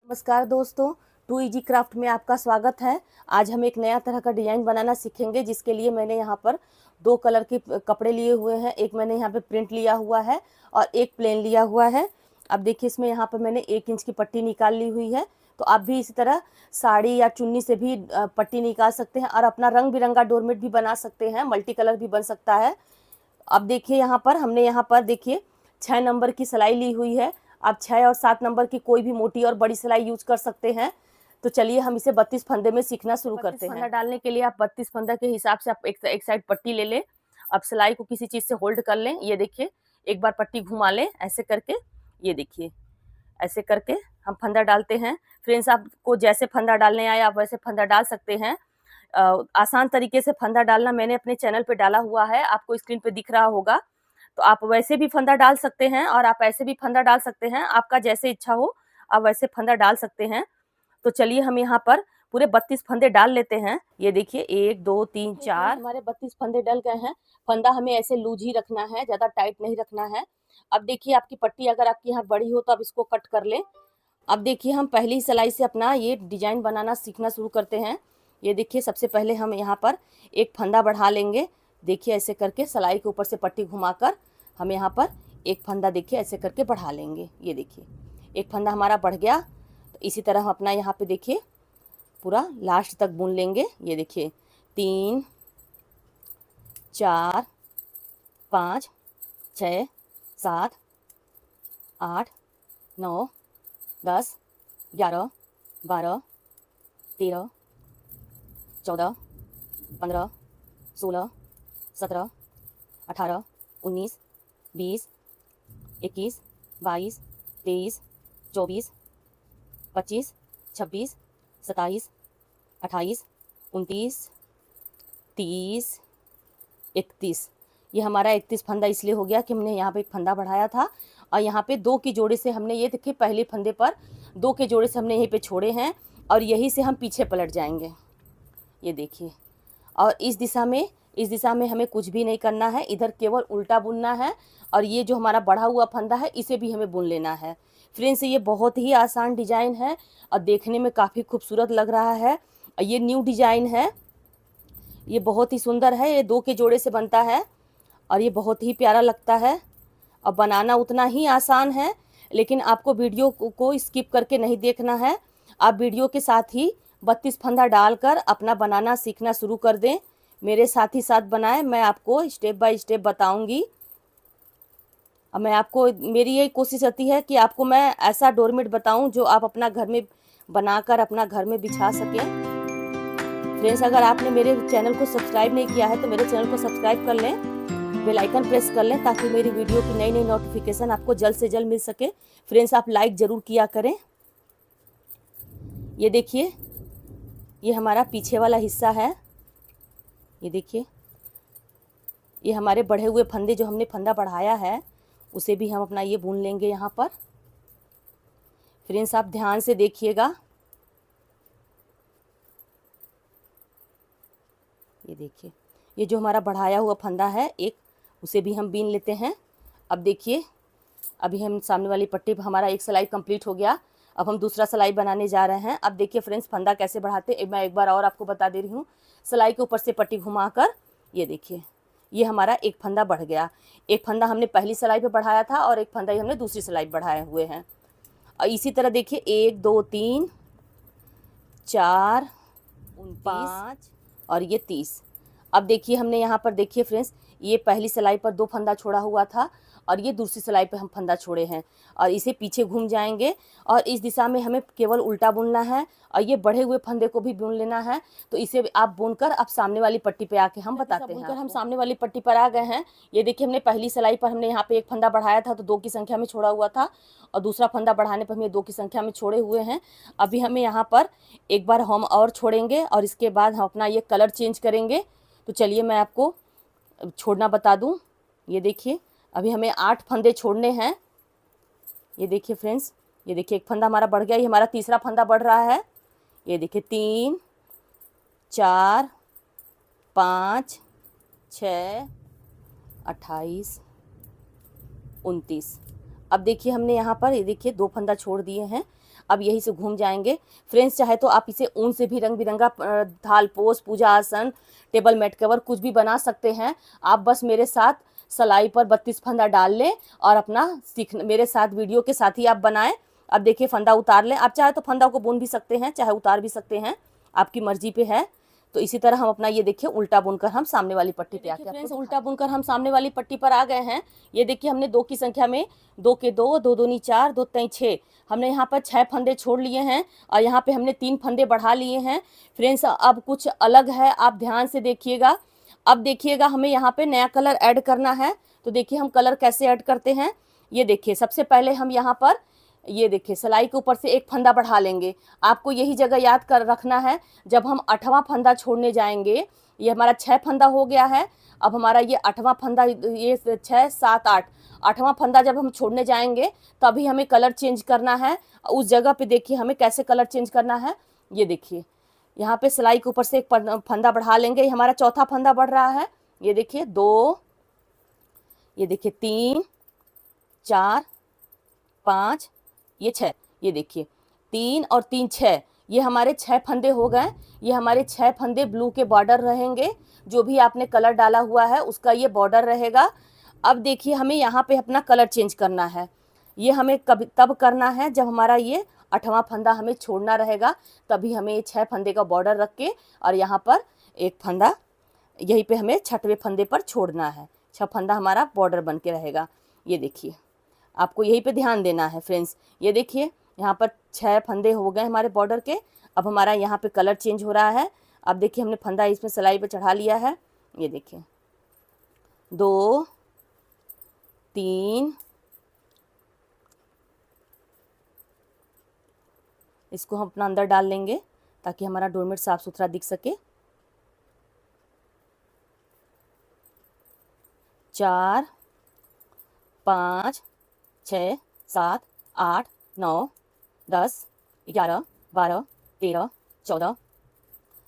नमस्कार दोस्तों, to easy craft में आपका स्वागत है। आज हम एक नया तरह का डिज़ाइन बनाना सीखेंगे, जिसके लिए मैंने यहाँ पर दो कलर के कपड़े लिए हुए हैं। एक मैंने यहाँ पे प्रिंट लिया हुआ है और एक प्लेन लिया हुआ है। अब देखिए, इसमें यहाँ पर मैंने 1 इंच की पट्टी निकाल ली हुई है। तो आप भी इसी तरह साड़ी या चुन्नी से भी पट्टी निकाल सकते हैं और अपना रंग बिरंगा डोरमेट भी बना सकते हैं, मल्टी कलर भी बन सकता है। अब देखिए, यहाँ पर हमने देखिए 6 नंबर की सिलाई ली हुई है। आप 6 और 7 नंबर की कोई भी मोटी और बड़ी सिलाई यूज कर सकते हैं। तो चलिए हम इसे 32 फंदे में सीखना शुरू करते हैं। फंदा डालने के लिए आप 32 फंदा के हिसाब से आप एक साइड पट्टी ले लें। अब सिलाई को किसी चीज़ से होल्ड कर लें। ये देखिए, एक बार पट्टी घुमा लें ऐसे करके। ये देखिए, ऐसे करके हम फंदा डालते हैं। फ्रेंड्स, आपको जैसे फंदा डालने आए आप वैसे फंदा डाल सकते हैं। आसान तरीके से फंदा डालना मैंने अपने चैनल पे डाला हुआ है, आपको स्क्रीन पे दिख रहा होगा। तो आप वैसे भी फंदा डाल सकते हैं और आप ऐसे भी फंदा डाल सकते हैं। आपका जैसे इच्छा हो आप वैसे फंदा डाल सकते हैं। तो चलिए हम यहाँ पर पूरे 32 फंदे डाल लेते हैं। ये देखिए, 1 2 3 4 हमारे 32 फंदे डल गए हैं। फंदा हमें ऐसे लूज ही रखना है, ज़्यादा टाइट नहीं रखना है। अब देखिए, आपकी पट्टी अगर आपकी यहाँ बड़ी हो तो आप इसको कट कर लें। अब देखिए, हम पहली सिलाई से अपना ये डिजाइन बनाना सीखना शुरू करते हैं। ये देखिए, सबसे पहले हम यहाँ पर एक फंदा बढ़ा लेंगे। देखिए, ऐसे करके सिलाई के ऊपर से पट्टी घुमाकर हम यहाँ पर एक फंदा देखिए ऐसे करके बढ़ा लेंगे। ये देखिए, एक फंदा हमारा बढ़ गया। तो इसी तरह हम अपना यहाँ पे देखिए पूरा लास्ट तक बुन लेंगे। ये देखिए, 3 4 5 6 7 8 9 10 11 12 13 14 15 16 17 18 19 20 21 22 23 24 25 26 27 28 29 30 31। ये हमारा 31 फंदा इसलिए हो गया कि हमने यहाँ पे एक फंदा बढ़ाया था और यहाँ पे 2 की जोड़े से हमने, ये देखिए, पहले फंदे पर 2 के जोड़े से हमने यहीं पे छोड़े हैं और यहीं से हम पीछे पलट जाएंगे। ये देखिए, और इस दिशा में हमें कुछ भी नहीं करना है, इधर केवल उल्टा बुनना है। और ये जो हमारा बढ़ा हुआ फंदा है इसे भी हमें बुन लेना है। फ्रेंड्स, ये बहुत ही आसान डिजाइन है और देखने में काफ़ी खूबसूरत लग रहा है। ये न्यू डिजाइन है, ये बहुत ही सुंदर है। ये 2 के जोड़े से बनता है और ये बहुत ही प्यारा लगता है और बनाना उतना ही आसान है। लेकिन आपको वीडियो को स्किप करके नहीं देखना है। आप वीडियो के साथ ही 32 फंदा डालकर अपना बनाना सीखना शुरू कर दें। मेरे साथ ही साथ बनाएं, मैं आपको स्टेप बाय स्टेप बताऊंगी। अब मेरी यही कोशिश रहती है कि आपको मैं ऐसा डोरमेट बताऊं जो आप अपना घर में बनाकर अपना घर में बिछा सकें। फ्रेंड्स, अगर आपने मेरे चैनल को सब्सक्राइब नहीं किया है तो मेरे चैनल को सब्सक्राइब कर लें, बेल आइकन प्रेस कर लें, ताकि मेरी वीडियो की नई नई नोटिफिकेशन आपको जल्द से जल्द मिल सके। फ्रेंड्स, आप लाइक ज़रूर किया करें। ये देखिए, ये हमारा पीछे वाला हिस्सा है। ये देखिए, ये हमारे बढ़े हुए फंदे, जो हमने फंदा बढ़ाया है उसे भी हम अपना ये बुन लेंगे यहाँ पर। फ्रेंड्स, आप ध्यान से देखिएगा। ये देखिए, ये जो हमारा बढ़ाया हुआ फंदा है एक, उसे भी हम बीन लेते हैं। अब देखिए, अभी हम सामने वाली पट्टी पर हमारा एक सिलाई कंप्लीट हो गया। अब हम दूसरा सिलाई बनाने जा रहे हैं। अब देखिए फ्रेंड्स, फंदा कैसे बढ़ाते मैं एक बार और आपको बता दे रही हूँ। सिलाई के ऊपर से पट्टी घुमाकर, ये देखिए, ये हमारा एक फंदा बढ़ गया। एक फंदा हमने पहली सिलाई पे बढ़ाया था और एक फंदा ही हमने दूसरी सिलाई बढ़ाए हुए हैं। और इसी तरह देखिए, 1 2 3 4 5 और ये 30। अब देखिए, हमने यहाँ पर देखिए फ्रेंड्स, ये पहली सिलाई पर 2 फंदा छोड़ा हुआ था और ये दूसरी सिलाई पे हम फंदा छोड़े हैं और इसे पीछे घूम जाएंगे और इस दिशा में हमें केवल उल्टा बुनना है और ये बढ़े हुए फंदे को भी बुन लेना है। तो इसे आप बुनकर अब सामने वाली पट्टी पे आके हम बताते हैं। हम सामने वाली पट्टी पर आ गए हैं। ये देखिए, हमने पहली सिलाई पर हमने यहाँ पे एक फंदा बढ़ाया था तो 2 की संख्या में छोड़ा हुआ था और दूसरा फंदा बढ़ाने पर हमें 2 की संख्या में छोड़े हुए हैं। अभी हमें यहाँ पर एक बार हम और छोड़ेंगे और इसके बाद हम अपना ये कलर चेंज करेंगे। तो चलिए मैं आपको छोड़ना बता दूं। ये देखिए, अभी हमें 8 फंदे छोड़ने हैं। ये देखिए फ्रेंड्स, ये देखिए, एक फंदा हमारा बढ़ गया। ये हमारा तीसरा फंदा बढ़ रहा है। ये देखिए, 3 4 5 6 28 29। अब देखिए, हमने यहाँ पर ये देखिए 2 फंदा छोड़ दिए हैं। अब यही से घूम जाएंगे। फ्रेंड्स चाहे तो आप इसे ऊन से भी रंग बिरंगा थाल पोस, पूजा आसन, टेबल मैट कवर कुछ भी बना सकते हैं। आप बस मेरे साथ सिलाई पर 32 फंदा डाल लें और अपना सीख मेरे साथ वीडियो के साथ ही आप बनाएं। अब देखिए फंदा उतार लें। आप चाहे तो फंदा को बुन भी सकते हैं, चाहे उतार भी सकते हैं, आपकी मर्जी पे है। तो इसी तरह हम अपना ये देखिए उल्टा बुनकर हम सामने वाली पट्टी पे आके फ्रेंड्स उल्टा बुनकर हम सामने वाली पट्टी पर आ गए हैं। ये देखिए हमने 2 की संख्या में 2 के 2, 2 दूनी 4, 2 तीन 6, हमने यहाँ पर 6 फंदे छोड़ लिए हैं और यहाँ पे हमने 3 फंदे बढ़ा लिए हैं। फ्रेंड्स अब कुछ अलग है, आप ध्यान से देखिएगा। अब देखिएगा हमें यहाँ पे नया कलर ऐड करना है। तो देखिए हम कलर कैसे ऐड करते हैं। ये देखिए सबसे पहले हम यहाँ पर ये देखिए सिलाई के ऊपर से एक फंदा बढ़ा लेंगे। आपको यही जगह याद कर रखना है, जब हम 8वां फंदा छोड़ने जाएंगे, ये हमारा 6 फंदा हो गया है। अब हमारा ये 8वां फंदा, ये 6 7 8, 8वां फंदा जब हम छोड़ने जाएंगे तभी हमें कलर चेंज करना है। उस जगह पे देखिए हमें कैसे कलर चेंज करना है। ये देखिए यहाँ पे सिलाई के ऊपर से एक फंदा बढ़ा लेंगे। ये हमारा चौथा फंदा बढ़ रहा है। ये देखिए 2, ये देखिए 3 4 5, ये 6, ये देखिए 3 और 3 6, ये हमारे 6 फंदे हो गए। ये हमारे 6 फंदे ब्लू के बॉर्डर रहेंगे, जो भी आपने कलर डाला हुआ है उसका ये बॉर्डर रहेगा। अब देखिए हमें यहाँ पे अपना कलर चेंज करना है। ये हमें कब तब करना है जब हमारा ये 8वां फंदा हमें छोड़ना रहेगा, तभी हमें ये 6 फंदे का बॉर्डर रख के और यहाँ पर एक फंदा यहीं पे हमें 6वें फंदे पर छोड़ना है। 6 फंदा हमारा बॉर्डर बन के रहेगा। ये देखिए आपको यहीं पे ध्यान देना है फ्रेंड्स। ये देखिए यहाँ पर 6 फंदे हो गए हमारे बॉर्डर के। अब हमारा यहाँ पे कलर चेंज हो रहा है। अब देखिए हमने फंदा इसमें सिलाई पे चढ़ा लिया है। ये देखिए 2 3, इसको हम अपना अंदर डाल लेंगे ताकि हमारा डोरमेट साफ सुथरा दिख सके। 4 5 6 7 8 9 10 11 12 13 14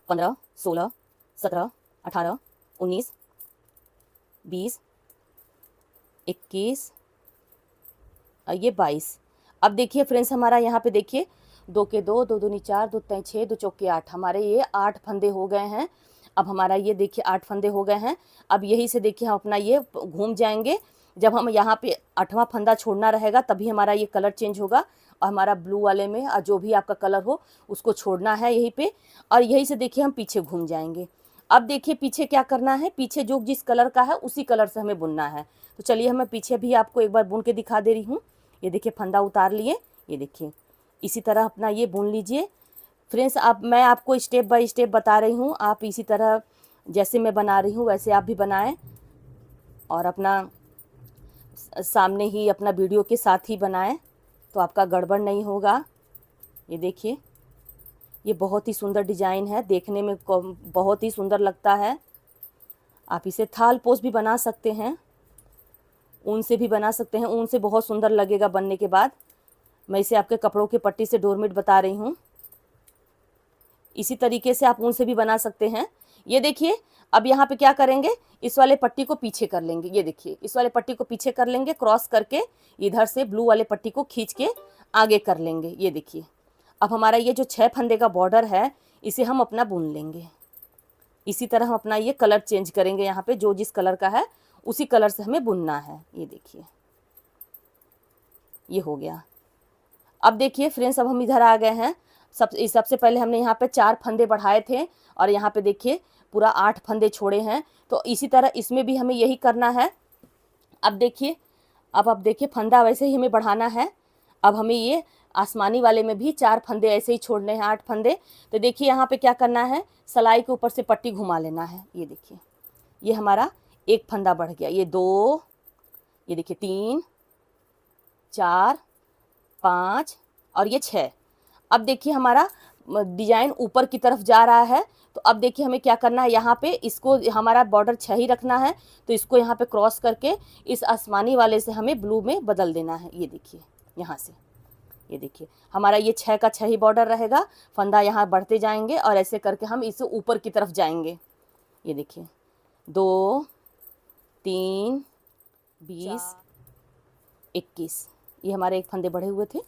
15 16 17 18 19 20 21, ये 22। अब देखिए फ्रेंड्स हमारा यहाँ पे देखिए 2 के 2, 2 दूनी 4, 2 तीन 6, 2 चौके 8, हमारे ये 8 फंदे हो गए हैं। अब हमारा ये देखिए 8 फंदे हो गए हैं। अब यही से देखिए हम अपना ये घूम जाएंगे। जब हम यहाँ पे 8वां फंदा छोड़ना रहेगा तभी हमारा ये कलर चेंज होगा और हमारा ब्लू वाले में जो भी आपका कलर हो उसको छोड़ना है यहीं पे। और यही से देखिए हम पीछे घूम जाएंगे। अब देखिए पीछे क्या करना है, पीछे जो जिस कलर का है उसी कलर से हमें बुनना है। तो चलिए मैं पीछे भी आपको एक बार बुन के दिखा दे रही हूँ। ये देखिए फंदा उतार लिए। ये देखिए इसी तरह अपना ये बुन लीजिए फ्रेंड्स। अब मैं आपको स्टेप बाय स्टेप बता रही हूँ, आप इसी तरह जैसे मैं बना रही हूँ वैसे आप भी बनाएं और अपना सामने ही अपना वीडियो के साथ ही बनाएं, तो आपका गड़बड़ नहीं होगा। ये देखिए ये बहुत ही सुंदर डिजाइन है, देखने में बहुत ही सुंदर लगता है। आप इसे थाल पोस भी बना सकते हैं, ऊन से भी बना सकते हैं। ऊन से बहुत सुंदर लगेगा बनने के बाद। मैं इसे आपके कपड़ों की पट्टी से डोरमेट बता रही हूँ। इसी तरीके से आप ऊन से भी बना सकते हैं। ये देखिए अब यहाँ पे क्या करेंगे, इस वाले पट्टी को पीछे कर लेंगे। ये देखिए इस वाले पट्टी को पीछे कर लेंगे, क्रॉस करके इधर से ब्लू वाले पट्टी को खींच के आगे कर लेंगे। ये देखिए अब हमारा ये जो 6 फंदे का बॉर्डर है इसे हम अपना बुन लेंगे। इसी तरह हम अपना ये कलर चेंज करेंगे, यहाँ पे जो जिस कलर का है उसी कलर से हमें बुनना है। ये देखिए ये हो गया। अब देखिए फ्रेंड्स अब हम इधर आ गए हैं। सबसे पहले हमने यहाँ पे 4 फंदे बढ़ाए थे और यहाँ पे देखिए पूरा 8 फंदे छोड़े हैं। तो इसी तरह इसमें भी हमें यही करना है। अब देखिए अब देखिए फंदा वैसे ही हमें बढ़ाना है। अब हमें ये आसमानी वाले में भी 4 फंदे ऐसे ही छोड़ने हैं, 8 फंदे। तो देखिए यहाँ पे क्या करना है, सिलाई के ऊपर से पट्टी घुमा लेना है। ये देखिए ये हमारा एक फंदा बढ़ गया। ये 2, ये देखिए 3 4 5 और ये 6। अब देखिए हमारा डिजाइन ऊपर की तरफ जा रहा है। तो अब देखिए हमें क्या करना है, यहाँ पे इसको हमारा बॉर्डर 6 ही रखना है। तो इसको यहाँ पे क्रॉस करके इस आसमानी वाले से हमें ब्लू में बदल देना है। ये देखिए यहाँ से, ये देखिए हमारा ये 6 का 6 ही बॉर्डर रहेगा। फंदा यहाँ बढ़ते जाएंगे और ऐसे करके हम इसे ऊपर की तरफ जाएंगे। ये देखिए 2 3 20 21, ये हमारे एक फंदे बढ़े हुए थे।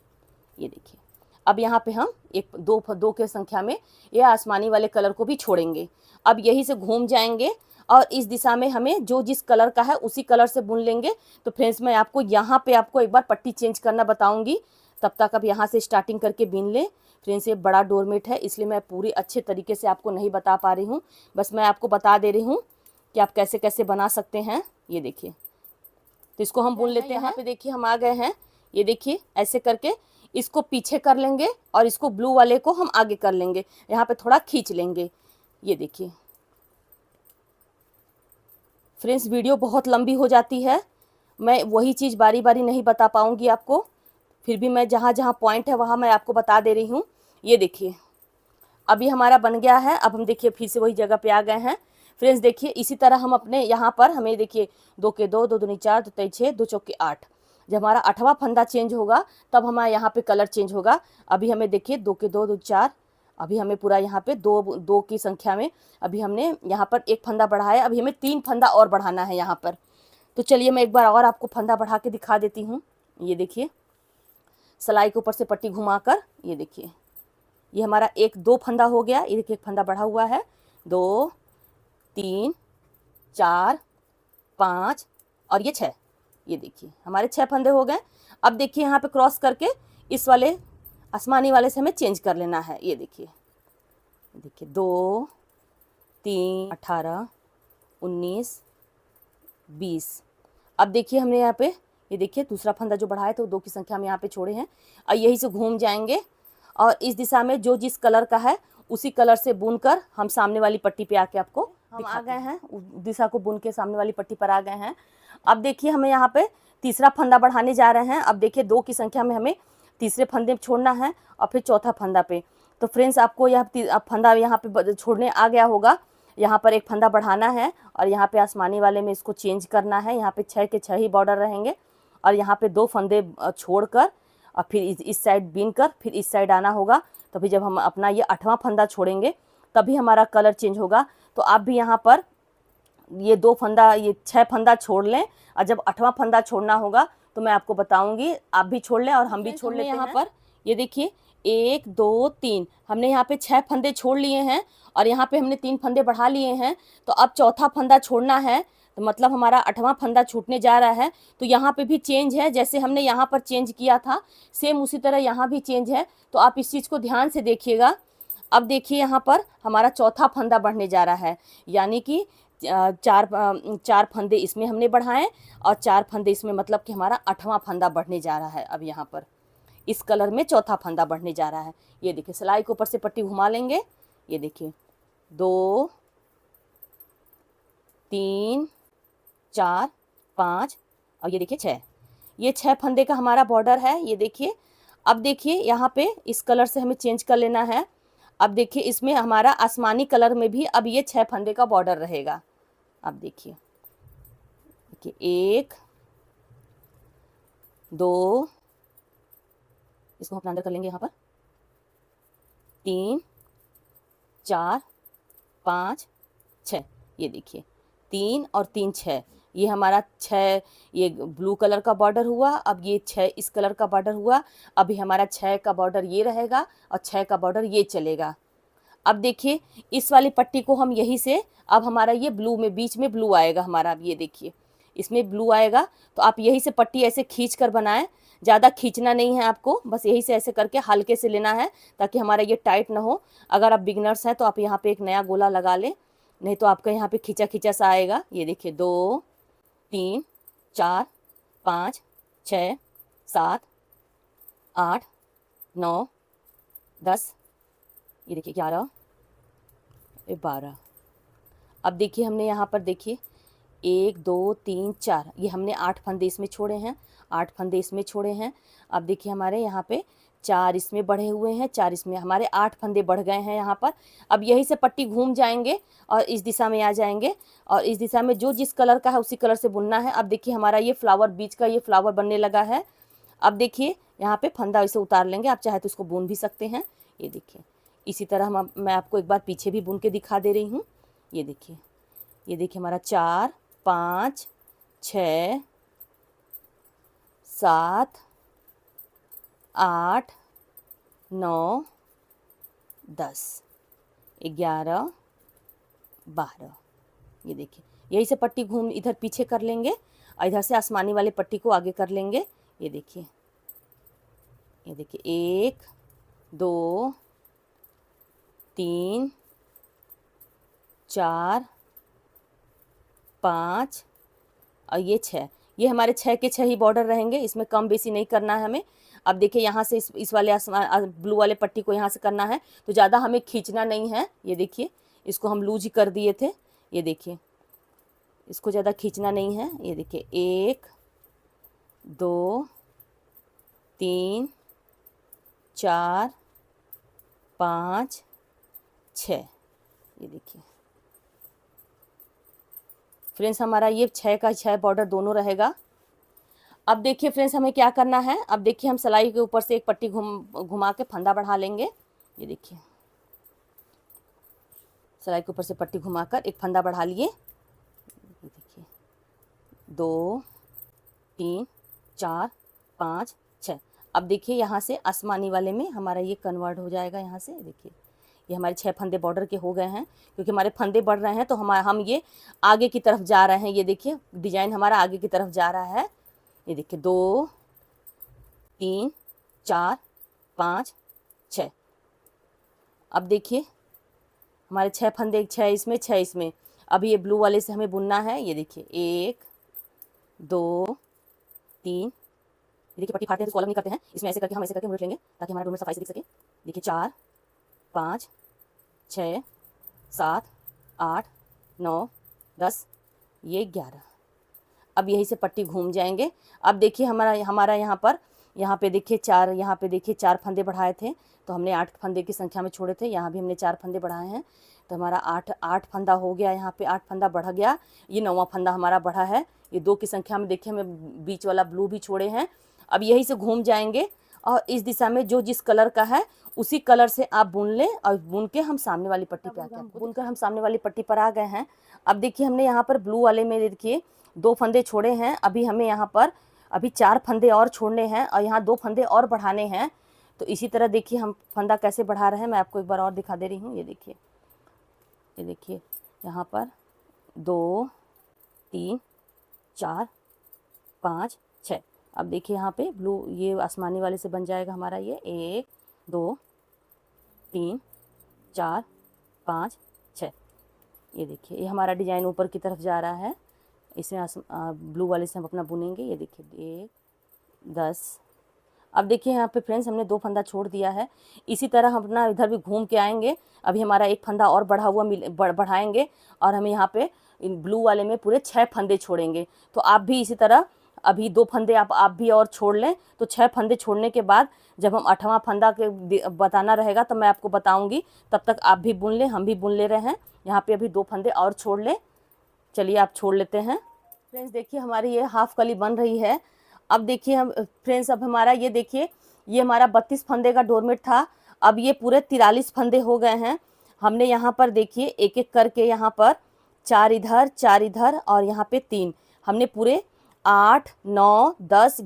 ये देखिए अब यहाँ पे हम एक दो दो के संख्या में ये आसमानी वाले कलर को भी छोड़ेंगे। अब यही से घूम जाएंगे और इस दिशा में हमें जो जिस कलर का है उसी कलर से बुन लेंगे। तो फ्रेंड्स मैं आपको यहाँ पे आपको एक बार पट्टी चेंज करना बताऊंगी, तब तक अब यहाँ से स्टार्टिंग करके बीन लें। फ्रेंड्स ये बड़ा डोरमेट है इसलिए मैं पूरी अच्छे तरीके से आपको नहीं बता पा रही हूँ, बस मैं आपको बता दे रही हूँ कि आप कैसे कैसे बना सकते हैं। ये देखिए, तो इसको हम बुन लेते हैं। यहाँ पे देखिए हम आ गए हैं। ये देखिए ऐसे करके इसको पीछे कर लेंगे और इसको ब्लू वाले को हम आगे कर लेंगे, यहाँ पे थोड़ा खींच लेंगे। ये देखिए फ्रेंड्स वीडियो बहुत लंबी हो जाती है, मैं वही चीज़ बारी बारी नहीं बता पाऊँगी आपको, फिर भी मैं जहाँ जहाँ पॉइंट है वहाँ मैं आपको बता दे रही हूँ। ये देखिए अभी हमारा बन गया है। अब हम देखिए फिर से वही जगह पे आ गए हैं। फ्रेंड्स देखिए इसी तरह हम अपने यहाँ पर हमें देखिए 2 के 2, 2 दूनी 4, 2 तेई 6, 2 चौके 8, जब हमारा 8वां फंदा चेंज होगा तब हमारा यहाँ पे कलर चेंज होगा। अभी हमें देखिए 2 के 2, 2 4, अभी हमें पूरा यहाँ पे दो दो की संख्या में अभी हमने यहाँ पर एक फंदा बढ़ाया, अभी हमें 3 फंदा और बढ़ाना है यहाँ पर। तो चलिए मैं एक बार और आपको फंदा बढ़ा के दिखा देती हूँ। ये देखिए सिलाई के ऊपर से पट्टी घुमाकर, ये देखिए ये हमारा एक 2 फंदा हो गया। ये देखिए एक फंदा बढ़ा हुआ है, 2 3 4 5 और ये 6। ये देखिए हमारे 6 फंदे हो गए। अब देखिए यहाँ पे क्रॉस करके इस वाले आसमानी वाले से हमें चेंज कर लेना है। ये देखिए 2 3 18 19 20। अब देखिए हमने यहाँ पे ये देखिए दूसरा फंदा जो बढ़ाया तो 2 की संख्या में यहाँ पे छोड़े हैं और यही से घूम जाएंगे और इस दिशा में जो जिस कलर का है उसी कलर से बुनकर हम सामने वाली पट्टी पे आके आपको हम आ गए हैं। उस दिशा को बुन के सामने वाली पट्टी पर आ गए हैं। अब देखिए हमें यहाँ पे तीसरा फंदा बढ़ाने जा रहे हैं। अब देखिए 2 की संख्या में हमें तीसरे फंदे छोड़ना है और फिर चौथा फंदा पे। तो फ्रेंड्स आपको यह फंदा यहाँ पे छोड़ने आ गया होगा, यहाँ पर एक फंदा बढ़ाना है और यहाँ पे आसमानी वाले में इसको चेंज करना है। यहाँ पे 6 के 6 ही बॉर्डर रहेंगे और यहाँ पे 2 फंदे छोड़कर और फिर इस साइड बीन कर फिर इस साइड आना होगा। तभी जब हम अपना ये 8वां फंदा छोड़ेंगे तभी हमारा कलर चेंज होगा। तो आप भी यहाँ पर ये 2 फंदा ये 6 फंदा छोड़ लें और जब 8वां फंदा छोड़ना होगा तो मैं आपको बताऊंगी, आप भी छोड़ लें और हम भी छोड़ लेते हैं। यहाँ पर ये देखिए 1 2 3 हमने यहाँ पे 6 फंदे छोड़ लिए हैं और यहाँ पे हमने 3 फंदे बढ़ा लिए हैं। तो अब चौथा फंदा छोड़ना है, तो मतलब हमारा 8वां फंदा छूटने जा रहा है। तो यहाँ पे भी चेंज है, जैसे हमने यहाँ पर चेंज किया था सेम उसी तरह यहाँ भी चेंज है। तो आप इस चीज़ को ध्यान से देखिएगा। अब देखिए यहाँ पर हमारा चौथा फंदा बढ़ने जा रहा है, यानी कि चार फंदे इसमें हमने बढ़ाए और 4 फंदे इसमें, मतलब कि हमारा 8वां फंदा बढ़ने जा रहा है। अब यहाँ पर इस कलर में चौथा फंदा बढ़ने जा रहा है। ये देखिए सिलाई के ऊपर से पट्टी घुमा लेंगे। ये देखिए 2 3 4 5 और ये देखिए 6, ये 6 फंदे का हमारा बॉर्डर है। ये देखिए अब देखिए यहाँ पे इस कलर से हमें चेंज कर लेना है। अब देखिए इसमें हमारा आसमानी कलर में भी अब ये 6 फंदे का बॉर्डर रहेगा। अब देखिए 1 2, इसको हम अंदर कर लेंगे यहाँ पर, 3 4 5 6। ये देखिए 3 और 3 6, ये हमारा 6 ये ब्लू कलर का बॉर्डर हुआ। अब ये 6 इस कलर का बॉर्डर हुआ। अभी हमारा 6 का बॉर्डर ये रहेगा और 6 का बॉर्डर ये चलेगा। अब देखिए इस वाली पट्टी को हम यही से, अब हमारा ये ब्लू में बीच में ब्लू आएगा हमारा। अब ये देखिए इसमें ब्लू आएगा। तो आप यही से पट्टी ऐसे खींच कर बनाएं, ज़्यादा खींचना नहीं है आपको, बस यही से ऐसे करके हल्के से लेना है ताकि हमारा ये टाइट ना हो। अगर आप बिगनर्स हैं तो आप यहाँ पे एक नया गोला लगा लें, नहीं तो आपका यहाँ पे खींचा खींचा सा आएगा। ये देखिए 2 3 4 5 6 7 8 9 10, ये देखिए 11 12। अब देखिए हमने यहाँ पर देखिए 1 2 3 4, ये हमने 8 फंदे इसमें छोड़े हैं, 8 फंदे इसमें छोड़े हैं। अब देखिए हमारे यहाँ पे 4 इसमें बढ़े हुए हैं, 4 इसमें, हमारे 8 फंदे बढ़ गए हैं यहाँ पर। अब यही से पट्टी घूम जाएंगे और इस दिशा में आ जाएंगे और इस दिशा में जो जिस कलर का है उसी कलर से बुनना है। अब देखिए हमारा ये फ्लावर, बीच का ये फ्लावर बनने लगा है। अब देखिए यहाँ पे फंदा इसे उतार लेंगे, आप चाहे तो इसको बुन भी सकते हैं। ये देखिए इसी तरह मैं आपको एक बार पीछे भी बुन के दिखा दे रही हूँ। ये देखिए हमारा 4 5 6 7 8 9 10 11 12। ये देखिए यही से पट्टी घूम इधर पीछे कर लेंगे और इधर से आसमानी वाले पट्टी को आगे कर लेंगे। ये देखिए 1 2 3 4 5 और ये 6। ये हमारे 6 के 6 ही बॉर्डर रहेंगे, इसमें कम बेसी नहीं करना है हमें। अब देखिए यहाँ से इस वाले आसमान ब्लू वाले पट्टी को यहाँ से करना है, तो ज़्यादा हमें खींचना नहीं है। ये देखिए इसको हम लूज ही कर दिए थे। ये देखिए इसको ज़्यादा खींचना नहीं है। ये देखिए 1 2 3 4 5 6। ये देखिए फ्रेंड्स हमारा ये 6 का 6 बॉर्डर दोनों रहेगा। अब देखिए फ्रेंड्स हमें क्या करना है। अब देखिए हम सिलाई के ऊपर से एक पट्टी घुमा के फंदा बढ़ा लेंगे। ये देखिए सिलाई के ऊपर से पट्टी घुमाकर एक फंदा बढ़ा लिए। ये देखिए 2 3 4 5 6। अब देखिए यहाँ से आसमानी वाले में हमारा ये कन्वर्ट हो जाएगा। यहाँ से देखिए ये हमारे 6 फंदे बॉर्डर के हो गए हैं, क्योंकि हमारे फंदे बढ़ रहे हैं तो हम ये आगे की तरफ जा रहे हैं। ये देखिए डिजाइन हमारा आगे की तरफ जा रहा है। ये देखिए 2 3 4 5 6। अब देखिए हमारे 6 फंदे, 6 इसमें 6 इसमें। अब ये ब्लू वाले से हमें बुनना है। ये देखिए 1 2 3। देखिए पट्टी फाड़ते हैं तो कॉलम नहीं करते हैं, इसमें ऐसे करके हम ऐसे करके उलट लेंगे ताकि हमारा डोर में सफाई से दिख सके। देखिए 4 5 6 7 8 9 10 ये 11। अब यही से पट्टी घूम जाएंगे। अब देखिए हमारा यहाँ पे देखिए 4, यहाँ पे देखिए 4 फंदे बढ़ाए थे तो हमने 8 फंदे की संख्या में छोड़े थे। यहाँ भी हमने 4 फंदे बढ़ाए हैं तो हमारा 8 फंदा हो गया। यहाँ पे 8 फंदा बढ़ गया। ये 9वां फंदा हमारा बढ़ा है। ये 2 की संख्या में देखिए हमें बीच वाला ब्लू भी छोड़े हैं। अब यही से घूम जाएंगे और इस दिशा में जो जिस कलर का है उसी कलर से आप बुन लें और बुन के हम सामने वाली पट्टी पे आके बुनकर हम सामने वाली पट्टी पर आ गए हैं। अब देखिए हमने यहाँ पर ब्लू वाले में देखिए 2 फंदे छोड़े हैं। अभी हमें यहाँ पर 4 फंदे और छोड़ने हैं और यहाँ 2 फंदे और बढ़ाने हैं। तो इसी तरह देखिए हम फंदा कैसे बढ़ा रहे हैं, मैं आपको एक बार और दिखा दे रही हूँ। ये देखिए यहाँ पर 2 3 4 5 6। अब देखिए यहाँ पे ब्लू ये आसमानी वाले से बन जाएगा हमारा ये 1 2 3 4 5 6। ये देखिए ये हमारा डिजाइन ऊपर की तरफ जा रहा है। इसमें ब्लू वाले से हम अपना बुनेंगे। ये देखिए 1 10। अब देखिए यहाँ पे फ्रेंड्स हमने 2 फंदा छोड़ दिया है। इसी तरह हम अपना इधर भी घूम के आएंगे। अभी हमारा एक फंदा और बढ़ा हुआ बढ़ाएंगे और हम यहाँ पे इन ब्लू वाले में पूरे 6 फंदे छोड़ेंगे। तो आप भी इसी तरह अभी 2 फंदे आप भी और छोड़ लें तो 6 फंदे छोड़ने के बाद जब हम 8वां फंदा के बताना रहेगा तो मैं आपको बताऊँगी। तब तक आप भी बुन लें, हम भी बुन ले रहे हैं। यहाँ पर अभी 2 फंदे और छोड़ लें। चलिए आप छोड़ लेते हैं। फ्रेंड्स देखिए हमारी ये हाफ कली बन रही है। अब देखिए हम फ्रेंड्स अब हमारा ये देखिए ये हमारा 32 फंदे का डोरमेट था। अब ये पूरे 43 फंदे हो गए हैं। हमने यहाँ पर देखिए एक एक करके यहाँ पर 4 इधर और यहाँ पे 3 हमने पूरे 8 9 10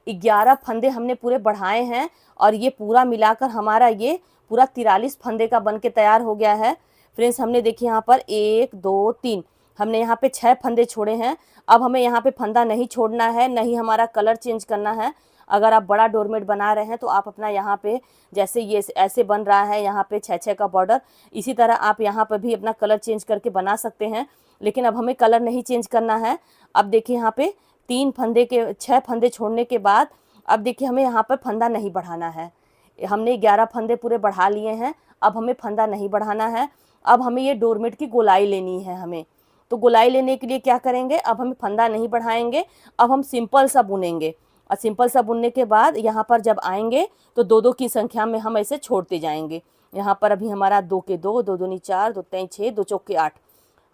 11 फंदे हमने पूरे बढ़ाए हैं और ये पूरा मिलाकर हमारा ये पूरा 43 फंदे का बन के तैयार हो गया है। फ्रेंड्स हमने देखिए यहाँ पर 1 2 3 हमने यहाँ पे 6 फंदे छोड़े हैं। अब हमें यहाँ पे फंदा नहीं छोड़ना है, नहीं हमारा कलर चेंज करना है। अगर आप बड़ा डोरमेट बना रहे हैं तो आप अपना यहाँ पे जैसे ये ऐसे बन रहा है यहाँ पे 6 का बॉर्डर, इसी तरह आप यहाँ पर भी अपना कलर चेंज करके बना सकते हैं। लेकिन अब हमें कलर नहीं चेंज करना है। अब देखिए यहाँ पे 6 फंदे छोड़ने के बाद अब देखिए हमें यहाँ पर फंदा नहीं बढ़ाना है। हमने 11 फंदे पूरे बढ़ा लिए हैं। अब हमें फंदा नहीं बढ़ाना है। अब हमें ये डोरमेट की गोलाई लेनी है हमें। तो गोलाई लेने के लिए क्या करेंगे, अब हम फंदा नहीं बढ़ाएंगे, अब हम सिंपल सा बुनेंगे। और सिंपल सा बुनने के बाद यहाँ पर जब आएंगे तो 2 की संख्या में हम ऐसे छोड़ते जाएंगे। यहाँ पर अभी हमारा 2 के 2 2 दूनी 4 2 3 6 2 चौके 8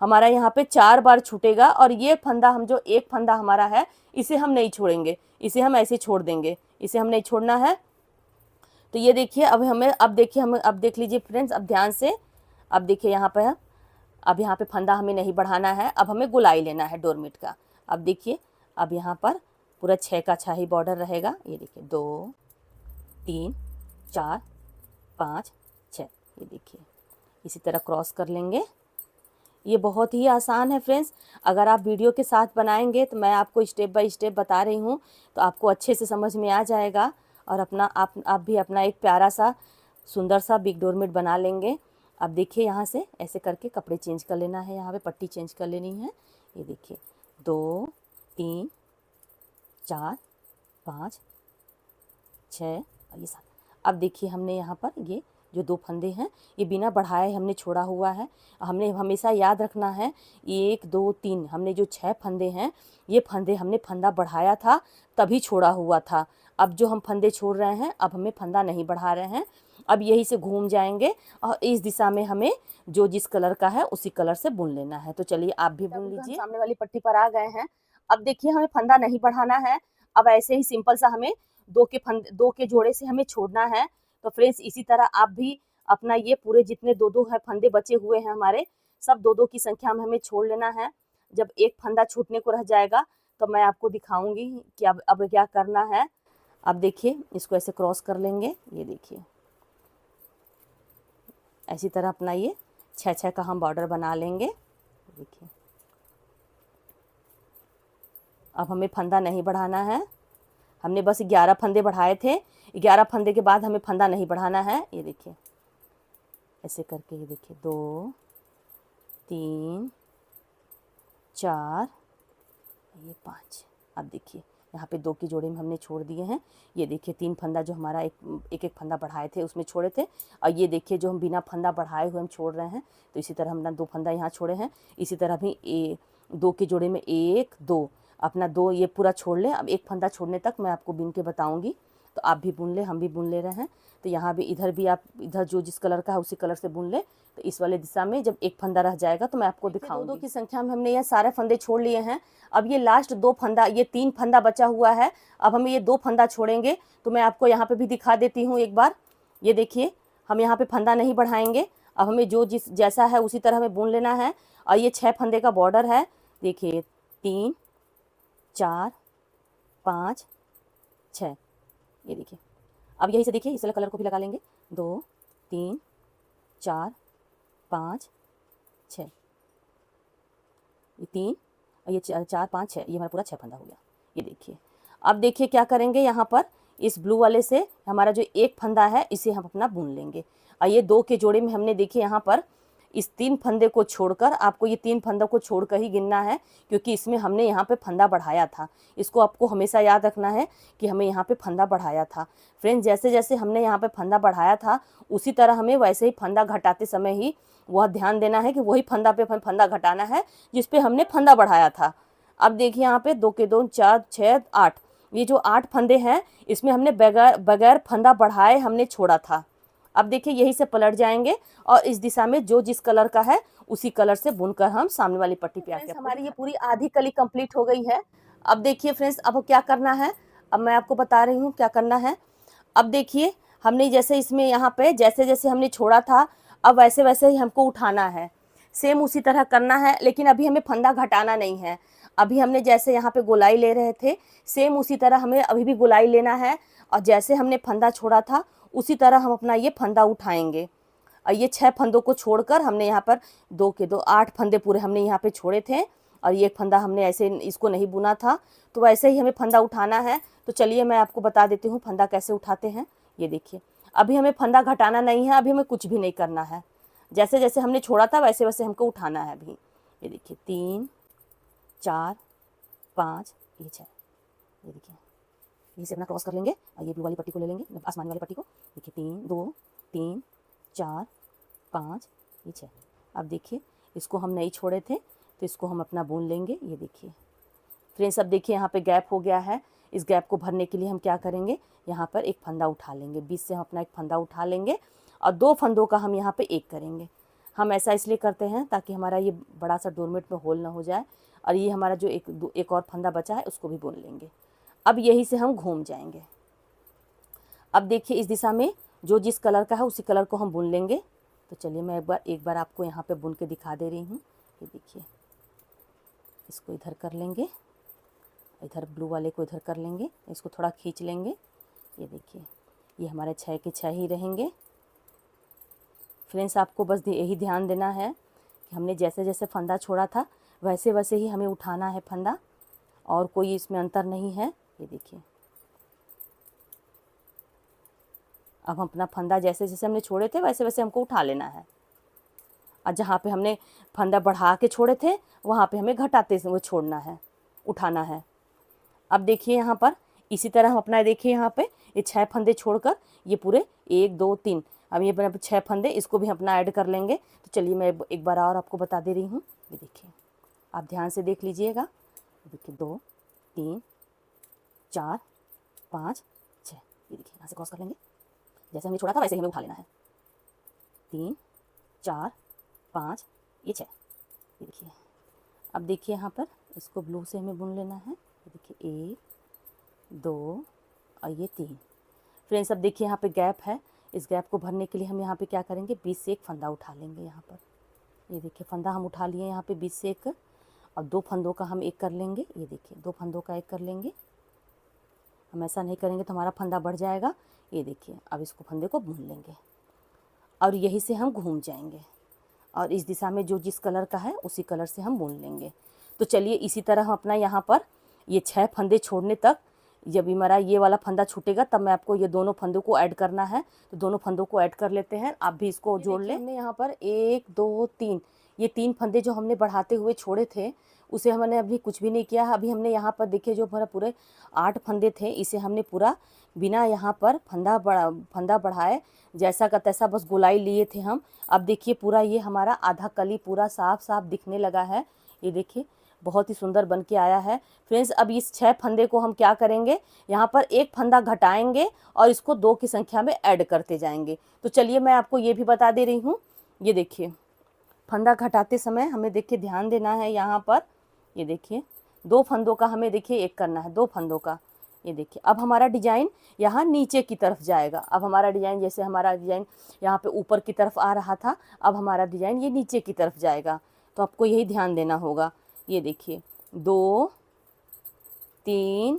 हमारा यहाँ पे 4 बार छूटेगा। और ये फंदा हम जो एक फंदा हमारा है इसे हम नहीं छोड़ेंगे, इसे हम ऐसे छोड़ देंगे, इसे हम नहीं छोड़ना है। तो ये देखिए अब देख लीजिए फ्रेंड्स, अब ध्यान से अब देखिए यहाँ पर अब यहाँ पे फंदा हमें नहीं बढ़ाना है। अब हमें गोलाई लेना है डोरमेट का। अब देखिए अब यहाँ पर पूरा 6 का 6 ही बॉर्डर रहेगा। ये देखिए 2 3 4 5 6। ये देखिए इसी तरह क्रॉस कर लेंगे। ये बहुत ही आसान है फ्रेंड्स, अगर आप वीडियो के साथ बनाएंगे तो मैं आपको स्टेप बाय स्टेप बता रही हूँ तो आपको अच्छे से समझ में आ जाएगा और अपना आप भी अपना एक प्यारा सा सुंदर सा बिग डोरमेट बना लेंगे। अब देखिए यहाँ से ऐसे करके कपड़े चेंज कर लेना है, यहाँ पे पट्टी चेंज कर लेनी है। ये देखिए 2 3 4 5 6 और ये 7। अब देखिए हमने यहाँ पर ये जो 2 फंदे हैं ये बिना बढ़ाए हमने छोड़ा हुआ है। हमने हमेशा याद रखना है 1 2 3 हमने जो 6 फंदे हैं ये फंदे हमने फंदा बढ़ाया था तभी छोड़ा हुआ था। अब जो हम फंदे छोड़ रहे हैं अब हमें फंदा नहीं बढ़ा रहे हैं। अब यही से घूम जाएंगे और इस दिशा में हमें जो जिस कलर का है उसी कलर से बुन लेना है। तो चलिए आप भी बुन लीजिए। सामने वाली पट्टी पर आ गए हैं। अब देखिए हमें फंदा नहीं बढ़ाना है। अब ऐसे ही सिंपल सा हमें 2 के जोड़े से हमें छोड़ना है। तो फ्रेंड्स इसी तरह आप भी अपना ये पूरे जितने 2 है फंदे बचे हुए हैं हमारे सब 2 की संख्या में हमें छोड़ लेना है। जब एक फंदा छूटने को रह जाएगा तो मैं आपको दिखाऊंगी कि अब क्या करना है। अब देखिए इसको ऐसे क्रॉस कर लेंगे। ये देखिए ऐसी तरह अपना ये 6 का हम बॉर्डर बना लेंगे। देखिए अब हमें फंदा नहीं बढ़ाना है। हमने बस 11 फंदे बढ़ाए थे, 11 फंदे के बाद हमें फंदा नहीं बढ़ाना है। ये देखिए ऐसे करके ये देखिए 2 3 4 ये 5। अब देखिए यहाँ पे 2 की जोड़े में हमने छोड़ दिए हैं। ये देखिए 3 फंदा जो हमारा एक फंदा बढ़ाए थे उसमें छोड़े थे और ये देखिए जो हम बिना फंदा बढ़ाए हुए हम छोड़ रहे हैं। तो इसी तरह हमने 2 फंदा यहाँ छोड़े हैं। इसी तरह भी 2 की जोड़े में 1 2 अपना 2 ये पूरा छोड़ लें। अब एक फंदा छोड़ने तक मैं आपको बुन के बताऊँगी तो आप भी बुन ले, हम भी बुन ले रहे हैं। तो यहाँ भी इधर भी आप इधर जो जिस कलर का है उसी कलर से बुन ले। तो इस वाले दिशा में जब एक फंदा रह जाएगा तो मैं आपको दिखाऊंगी। 2 की संख्या में हमने ये सारे फंदे छोड़ लिए हैं। अब ये लास्ट 2 फंदा, ये 3 फंदा बचा हुआ है। अब हमें ये 2 फंदा छोड़ेंगे तो मैं आपको यहाँ पे भी दिखा देती हूँ एक बार। ये देखिए हम यहाँ पे फंदा नहीं बढ़ाएंगे। अब हमें जो जिस जैसा है उसी तरह हमें बुन लेना है। और ये 6 फंदे का बॉर्डर है। देखिए 3 4 5 6। ये देखिए अब यही से देखिए इस वाले कलर को भी लगा लेंगे। 2 3 4 5 6 ये 3 और ये 4 5 6 ये हमारा पूरा 6 फंदा हो गया। ये देखिए अब देखिए क्या करेंगे, यहाँ पर इस ब्लू वाले से हमारा जो एक फंदा है इसे हम अपना बुन लेंगे। और ये 2 के जोड़े में हमने देखिए यहाँ पर इस 3 फंदे को छोड़कर, आपको ये 3 फंदों को छोड़कर ही गिनना है क्योंकि इसमें हमने यहाँ पे फंदा बढ़ाया था। इसको आपको हमेशा याद रखना है कि हमें यहाँ पे फंदा बढ़ाया था। फ्रेंड्स जैसे जैसे हमने यहाँ पे फंदा बढ़ाया था उसी तरह हमें वैसे ही फंदा घटाते समय ही वह ध्यान देना है कि वही फंदा पे फंदा घटाना है जिस पे हमने फंदा बढ़ाया था। अब देखिए यहाँ पे 2 के 2 4 6 8 ये जो 8 फंदे हैं इसमें हमने बगैर फंदा बढ़ाए हमने छोड़ा था। अब देखिए यही से पलट जाएंगे और इस दिशा में जो जिस कलर का है उसी कलर से बुनकर हम सामने वाली पट्टी पे आके हमारी ये पूरी आधी कली कंप्लीट हो गई है। अब देखिए फ्रेंड्स अब क्या करना है, अब मैं आपको बता रही हूँ क्या करना है। अब देखिए हमने जैसे इसमें यहाँ पे जैसे जैसे हमने छोड़ा था अब वैसे वैसे ही हमको उठाना है। सेम उसी तरह करना है लेकिन अभी हमें फंदा घटाना नहीं है। अभी हमने जैसे यहाँ पे गोलाई ले रहे थे सेम उसी तरह हमें अभी भी गोलाई लेना है और जैसे हमने फंदा छोड़ा था उसी तरह हम अपना ये फंदा उठाएंगे। और ये 6 फंदों को छोड़कर हमने यहाँ पर 2 के 2 8 फंदे पूरे हमने यहाँ पे छोड़े थे और ये फंदा हमने ऐसे इसको नहीं बुना था तो वैसे ही हमें फंदा उठाना है। तो चलिए मैं आपको बता देती हूँ फंदा कैसे उठाते हैं। ये देखिए अभी हमें फंदा घटाना नहीं है, अभी हमें कुछ भी नहीं करना है। जैसे जैसे हमने छोड़ा था वैसे वैसे हमको उठाना है अभी। ये देखिए 3 4 5 ये 6। ये देखिए यहीं से अपना क्रॉस कर लेंगे और ये ब्लू वाली पट्टी को ले लेंगे, आसमानी वाली पट्टी को। देखिए 3 2 3 4 5 ये 6। अब देखिए इसको हम नहीं छोड़े थे तो इसको हम अपना बुन लेंगे। ये देखिए फ्रेंड्स अब देखिए यहाँ पे गैप हो गया है। इस गैप को भरने के लिए हम क्या करेंगे, यहाँ पर एक फंदा उठा लेंगे, बीच से हम अपना एक फंदा उठा लेंगे और 2 फंदों का हम यहाँ पे एक करेंगे। हम ऐसा इसलिए करते हैं ताकि हमारा ये बड़ा सा डोरमेट में होल ना हो जाए। और ये हमारा जो एक और फंदा बचा है उसको भी बुन लेंगे। अब यही से हम घूम जाएंगे। अब देखिए इस दिशा में जो जिस कलर का है उसी कलर को हम बुन लेंगे। तो चलिए मैं एक बार आपको यहाँ पे बुन के दिखा दे रही हूँ। ये देखिए इसको इधर कर लेंगे, इधर ब्लू वाले को इधर कर लेंगे, इसको थोड़ा खींच लेंगे। ये देखिए ये हमारे 6 के 6 ही रहेंगे। फ्रेंड्स आपको बस यही ध्यान देना है कि हमने जैसे जैसे फंदा छोड़ा था वैसे वैसे ही हमें उठाना है फंदा, और कोई इसमें अंतर नहीं है। ये देखिए, अब हम अपना फंदा जैसे जैसे हमने छोड़े थे वैसे वैसे हमको उठा लेना है, और जहाँ पे हमने फंदा बढ़ा के छोड़े थे वहाँ पे हमें घटाते हुए छोड़ना है, उठाना है। अब देखिए यहाँ पर इसी तरह हम अपना, देखिए यहाँ पे ये 6 फंदे छोड़कर ये पूरे 1 2 3, अब ये 6 फंदे इसको भी अपना ऐड कर लेंगे। तो चलिए मैं एक बार और आपको बता दे रही हूँ। ये देखिए, आप ध्यान से देख लीजिएगा। देखिए 2 3 4 5 6, ये देखिए यहाँ से क्रॉस कर लेंगे, जैसे हमने छोड़ा था वैसे ही हमें उठा लेना है। 3 4 5 ये 6, ये देखिए। अब देखिए यहाँ पर इसको ब्लू से हमें बुन लेना है। ये देखिए 1 2 और ये 3। फ्रेंड्स अब देखिए यहाँ पे गैप है, इस गैप को भरने के लिए हम यहाँ पे क्या करेंगे, 20 से एक फंदा उठा लेंगे यहाँ पर। ये देखिए फंदा हम उठा लिए यहाँ पे 20 से एक, और 2 फंदों का हम एक कर लेंगे। ये देखिए 2 फंदों का एक कर लेंगे, हम ऐसा नहीं करेंगे तो हमारा फंदा बढ़ जाएगा। ये देखिए अब इसको फंदे को बुन लेंगे और यहीं से हम घूम जाएंगे, और इस दिशा में जो जिस कलर का है उसी कलर से हम बुन लेंगे। तो चलिए इसी तरह हम अपना यहाँ पर ये 6 फंदे छोड़ने तक, जब हमारा ये वाला फंदा छूटेगा तब मैं आपको ये दोनों फंदों को ऐड करना है। तो दोनों फंदों को ऐड कर लेते हैं, आप भी इसको जोड़ लें। हमने यहाँ पर 1 2 3, ये 3 फंदे जो हमने बढ़ाते हुए छोड़े थे उसे हमने अभी कुछ भी नहीं किया है। अभी हमने यहाँ पर देखिए जो हमारा पूरे 8 फंदे थे इसे हमने पूरा बिना यहाँ पर फंदा बढ़ाए जैसा का तैसा बस गोलाई लिए थे हम। अब देखिए पूरा ये हमारा आधा कली पूरा साफ साफ दिखने लगा है। ये देखिए बहुत ही सुंदर बन के आया है। फ्रेंड्स अब इस 6 फंदे को हम क्या करेंगे, यहाँ पर एक फंदा घटाएंगे और इसको 2 की संख्या में ऐड करते जाएंगे। तो चलिए मैं आपको ये भी बता दे रही हूँ। ये देखिए फंदा घटाते समय हमें देखिए ध्यान देना है यहाँ पर। ये देखिए 2 फंदों का हमें देखिए एक करना है, 2 फंदों का। ये देखिए अब हमारा डिजाइन यहाँ नीचे की तरफ जाएगा। अब हमारा डिजाइन, जैसे हमारा डिजाइन यहाँ पे ऊपर की तरफ आ रहा था, अब हमारा डिजाइन ये नीचे की तरफ जाएगा। तो आपको यही ध्यान देना होगा। ये देखिए 2 3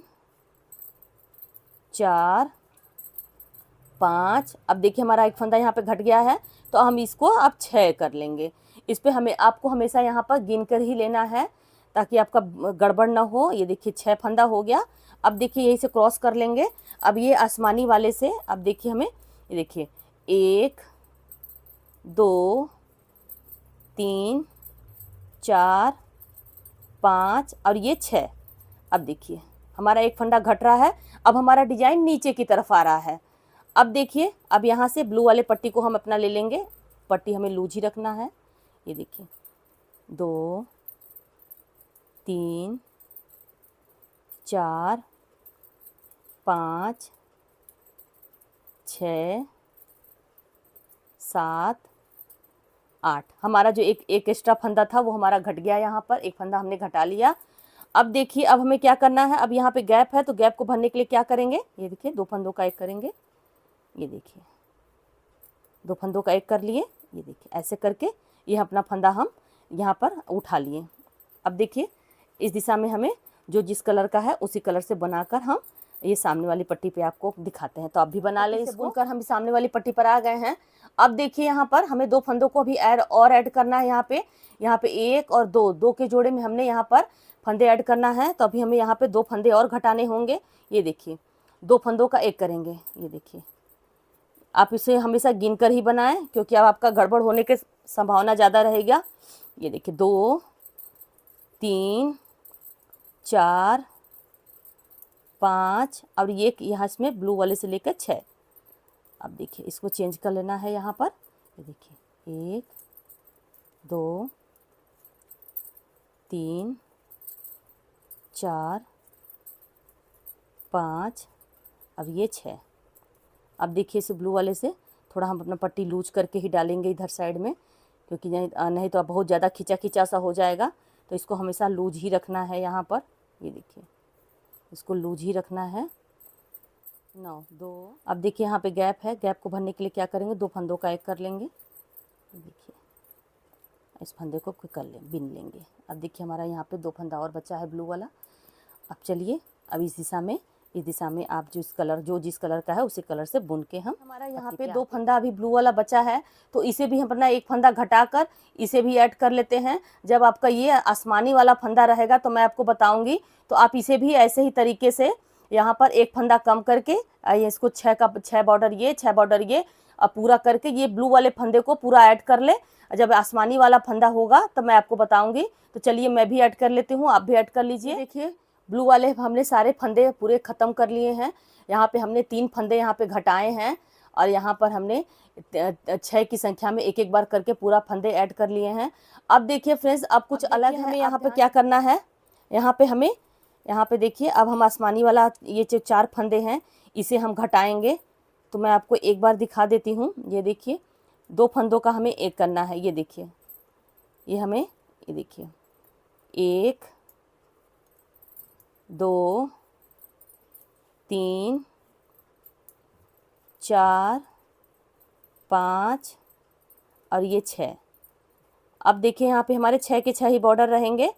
4 5, अब देखिए हमारा एक फंदा यहाँ पे घट गया है तो हम इसको अब 6 कर लेंगे। इस पे हमें आपको हमेशा यहाँ पर गिन कर ही लेना है ताकि आपका गड़बड़ ना हो। ये देखिए 6 फंदा हो गया। अब देखिए यहीं से क्रॉस कर लेंगे। अब ये आसमानी वाले से अब देखिए हमें, ये देखिए 1 2 3 4 5 और ये 6। अब देखिए हमारा एक फंदा घट रहा है, अब हमारा डिजाइन नीचे की तरफ आ रहा है। अब देखिए अब यहाँ से ब्लू वाले पट्टी को हम अपना ले लेंगे, पट्टी हमें लूज ही रखना है। ये देखिए 2 3 4 5 6 7 8, हमारा जो एक एक्स्ट्रा फंदा था वो हमारा घट गया। यहाँ पर एक फंदा हमने घटा लिया। अब देखिए अब हमें क्या करना है, अब यहाँ पे गैप है तो गैप को भरने के लिए क्या करेंगे, ये देखिए 2 फंदों का एक करेंगे। ये देखिए 2 फंदों का एक कर लिए। ये देखिए ऐसे करके ये अपना फंदा हम यहाँ पर उठा लिए। अब देखिए इस दिशा में हमें जो जिस कलर का है उसी कलर से बनाकर हम ये सामने वाली पट्टी पे आपको दिखाते हैं। तो आप भी बना लें। इसे बुनकर हम सामने वाली पट्टी पर आ गए हैं। अब देखिए यहाँ पर हमें 2 फंदों को अभी ऐड करना है। यहाँ पे 1 और 2 के जोड़े में हमने यहाँ पर फंदे ऐड करना है। तो अभी हमें यहाँ पे 2 फंदे और घटाने होंगे। ये देखिए 2 फंदों का एक करेंगे। ये देखिए आप इसे हमेशा गिन कर ही बनाएं क्योंकि अब आपका गड़बड़ होने की संभावना ज़्यादा रहेगा। ये देखिए 2 3 4 5 और ये यहाँ इसमें ब्लू वाले से लेकर 6। अब देखिए इसको चेंज कर लेना है यहाँ पर। ये देखिए 1 2 3 4 5, अब ये 6। अब देखिए इसे ब्लू वाले से थोड़ा हम अपना पट्टी लूज करके ही डालेंगे इधर साइड में, क्योंकि नहीं तो बहुत ज़्यादा खिंचा खिंचा सा हो जाएगा। तो इसको हमेशा लूज ही रखना है यहाँ पर। ये देखिए इसको लूज ही रखना है। 9 2, अब देखिए यहाँ पे गैप है, गैप को भरने के लिए क्या करेंगे, 2 फंदों का एक कर लेंगे। देखिए इस फंदे को कर लें, बिन लेंगे। अब देखिए हमारा यहाँ पे 2 फंदा और बचा है ब्लू वाला। अब चलिए अब इस दिशा में इस दिशा में आप जिस कलर का है उसी कलर से बुन के हम हमारा यहाँ पे 2 फंदा अभी ब्लू वाला बचा है, तो इसे भी हम अपना 1 फंदा घटाकर इसे भी ऐड कर लेते हैं। जब आपका ये आसमानी वाला फंदा रहेगा तो मैं आपको बताऊंगी, तो आप इसे भी ऐसे ही तरीके से यहाँ पर 1 फंदा कम करके इसको 6 बॉर्डर ये 6 बॉर्डर ये पूरा करके ये ब्लू वाले फंदे को पूरा ऐड कर ले। जब आसमानी वाला फंदा होगा तब मैं आपको बताऊंगी। तो चलिए मैं भी ऐड कर लेती हूँ, आप भी ऐड कर लीजिए। देखिए ब्लू वाले हमने सारे फंदे पूरे ख़त्म कर लिए हैं। यहाँ पे हमने 3 फंदे यहाँ पे घटाए हैं और यहाँ पर हमने 6 की संख्या में एक बार करके पूरा फंदे ऐड कर लिए हैं। अब देखिए फ्रेंड्स, अब कुछ अलग हमें यहाँ पे क्या करना है। यहाँ पे देखिए, अब हम आसमानी वाला ये जो 4 फंदे हैं इसे हम घटाएंगे। तो मैं आपको एक बार दिखा देती हूँ। ये देखिए 2 फंदों का हमें एक करना है। ये देखिए, ये देखिए 1 2 3 4 5 और ये 6। अब देखिए यहाँ पे हमारे 6 के 6 ही बॉर्डर रहेंगे।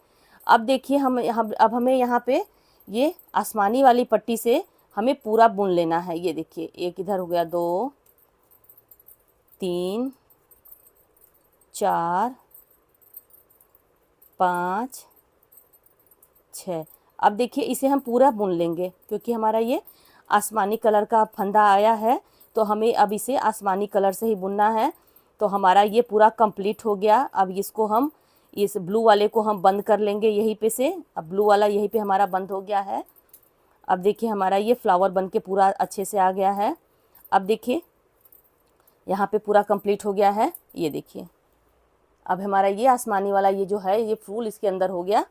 अब देखिए अब हमें यहाँ पे ये आसमानी वाली पट्टी से हमें पूरा बुन लेना है। ये देखिए, एक इधर हो गया, 2 3 4 5 6। अब देखिए इसे हम पूरा बुन लेंगे क्योंकि हमारा ये आसमानी कलर का फंदा आया है, तो हमें अब इसे आसमानी कलर से ही बुनना है। तो हमारा ये पूरा कंप्लीट हो गया। अब इसको हम इस ब्लू वाले को हम बंद कर लेंगे यहीं पे से। अब ब्लू वाला यहीं पे हमारा बंद हो गया है। अब देखिए हमारा ये फ्लावर बन के पूरा अच्छे से आ गया है। अब देखिए यहाँ पे पूरा कंप्लीट हो गया है। ये देखिए अब हमारा ये आसमानी वाला ये जो है ये फूल इसके अंदर हो गया।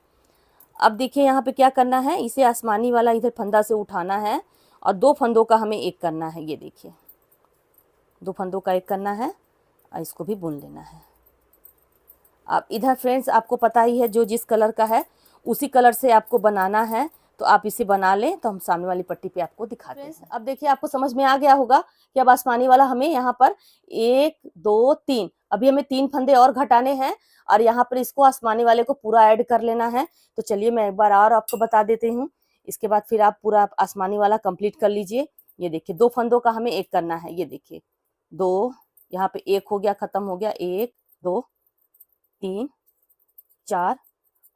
अब देखिए यहाँ पे क्या करना है, इसे आसमानी वाला इधर फंदा से उठाना है और 2 फंदों का हमें एक करना है। ये देखिए 2 फंदों का एक करना है और इसको भी बुन लेना है। अब इधर फ्रेंड्स आपको पता ही है जो जिस कलर का है उसी कलर से आपको बनाना है, तो आप इसे बना लें। तो हम सामने वाली पट्टी पे आपको दिखाते हैं। अब देखिए आपको समझ में आ गया होगा कि अब आसमानी वाला हमें यहाँ पर 1 2 3 अभी हमें 3 फंदे और घटाने हैं और यहाँ पर इसको आसमानी वाले को पूरा ऐड कर लेना है। तो चलिए मैं एक बार और आपको बता देती हूँ, इसके बाद फिर आप पूरा आसमानी वाला कंप्लीट कर लीजिए। ये देखिए 2 फंदों का हमें एक करना है। ये देखिए 2, यहाँ पे 1 हो गया, खत्म हो गया। 1 2 3 4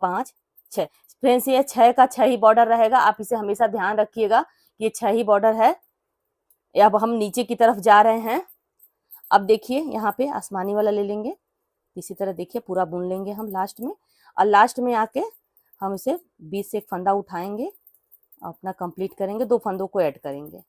5 6। फ्रेंड्स ये 6 का 6 ही बॉर्डर रहेगा। आप इसे हमेशा ध्यान रखिएगा, ये 6 ही बॉर्डर है। अब हम नीचे की तरफ जा रहे हैं। अब देखिए यहाँ पे आसमानी वाला ले लेंगे, इसी तरह देखिए पूरा बुन लेंगे हम लास्ट में। और लास्ट में आके हम इसे बीच से एक फंदा उठाएंगे, अपना कंप्लीट करेंगे, 2 फंदों को ऐड करेंगे।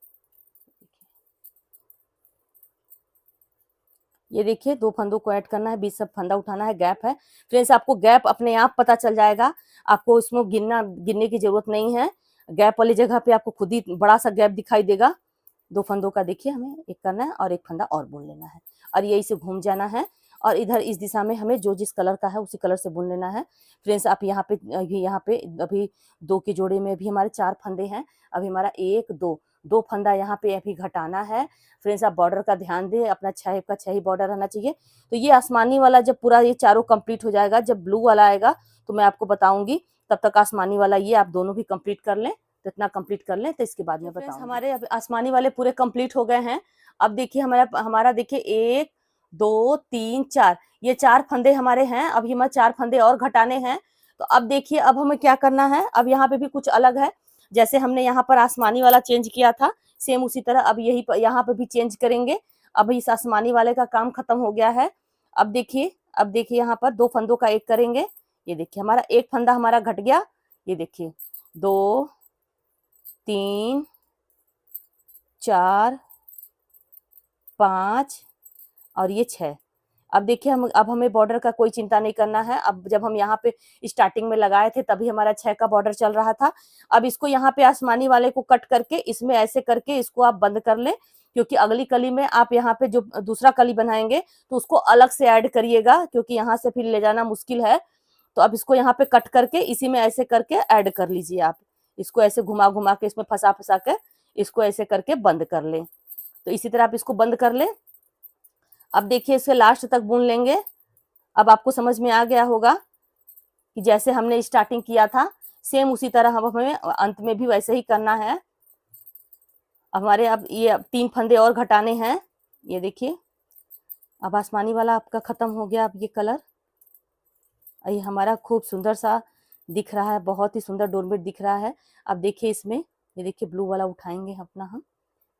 ये देखिए 2 फंदों को ऐड करना है, बीच से फंदा उठाना है, गैप है। फ्रेंड्स आपको गैप अपने आप पता चल जाएगा, आपको इसमें गिनने की जरूरत नहीं है। गैप वाली जगह पे आपको खुद ही बड़ा सा गैप दिखाई देगा। 2 फंदों का देखिए हमें एक करना है और एक फंदा और बुन लेना है और ये इसे घूम जाना है और इधर इस दिशा में हमें जो जिस कलर का है उसी कलर से बुन लेना है। फ्रेंड्स आप यहाँ पे अभी 2 के जोड़े में भी हमारे 4 फंदे हैं। अभी हमारा 1 2 फंदा यहाँ पे अभी घटाना है। फ्रेंड्स आप बॉर्डर का ध्यान दें, अपना 6 का 6 ही बॉर्डर रहना चाहिए। तो ये आसमानी वाला जब पूरा ये चारों कंप्लीट हो जाएगा, जब ब्लू वाला आएगा तो मैं आपको बताऊंगी, तब तक आसमानी वाला ये आप दोनों भी कंप्लीट कर लें। तो इतना कंप्लीट कर लें तो इसके बाद में बताऊंगी। हमारे आसमानी वाले पूरे कंप्लीट हो गए हैं। अब देखिए हमारा देखिए 1 2 3 4 ये 4 फंदे हमारे हैं। अभी हमें 4 फंदे और घटाने हैं। तो अब देखिए अब हमें क्या करना है, अब यहाँ पे भी कुछ अलग है। जैसे हमने यहाँ पर आसमानी वाला चेंज किया था, सेम उसी तरह अब यहाँ पे भी चेंज करेंगे। अब इस आसमानी वाले का काम खत्म हो गया है। अब देखिए यहाँ पर 2 फंदों का एक करेंगे। ये देखिए हमारा एक फंदा हमारा घट गया। ये देखिए 2 3 4 5 और ये 6। अब देखिए अब हमें बॉर्डर का कोई चिंता नहीं करना है। अब जब हम यहाँ पे स्टार्टिंग में लगाए थे तभी हमारा 6 का बॉर्डर चल रहा था। अब इसको यहाँ पे आसमानी वाले को कट करके इसमें ऐसे करके इसको आप बंद कर लें, क्योंकि अगली कली में आप यहाँ पे जो दूसरा कली बनाएंगे तो उसको अलग से ऐड करिएगा, क्योंकि यहाँ से फिर ले जाना मुश्किल है। तो अब इसको यहाँ पे कट करके इसी में ऐसे करके ऐड कर लीजिए। आप इसको ऐसे घुमा घुमा के इसमें फंसा फंसा के इसको ऐसे करके बंद कर लें। तो इसी तरह आप इसको बंद कर लें। अब देखिए इसे लास्ट तक बुन लेंगे। अब आपको समझ में आ गया होगा कि जैसे हमने स्टार्टिंग किया था सेम उसी तरह हमें अंत में भी वैसे ही करना है। हमारे अब ये अब 3 फंदे और घटाने हैं। ये देखिए अब आसमानी वाला आपका खत्म हो गया। अब ये कलर ये हमारा खूब सुंदर सा दिख रहा है, बहुत ही सुंदर डोरमेट दिख रहा है। अब देखिए इसमें ये देखिए ब्लू वाला उठाएंगे अपना हम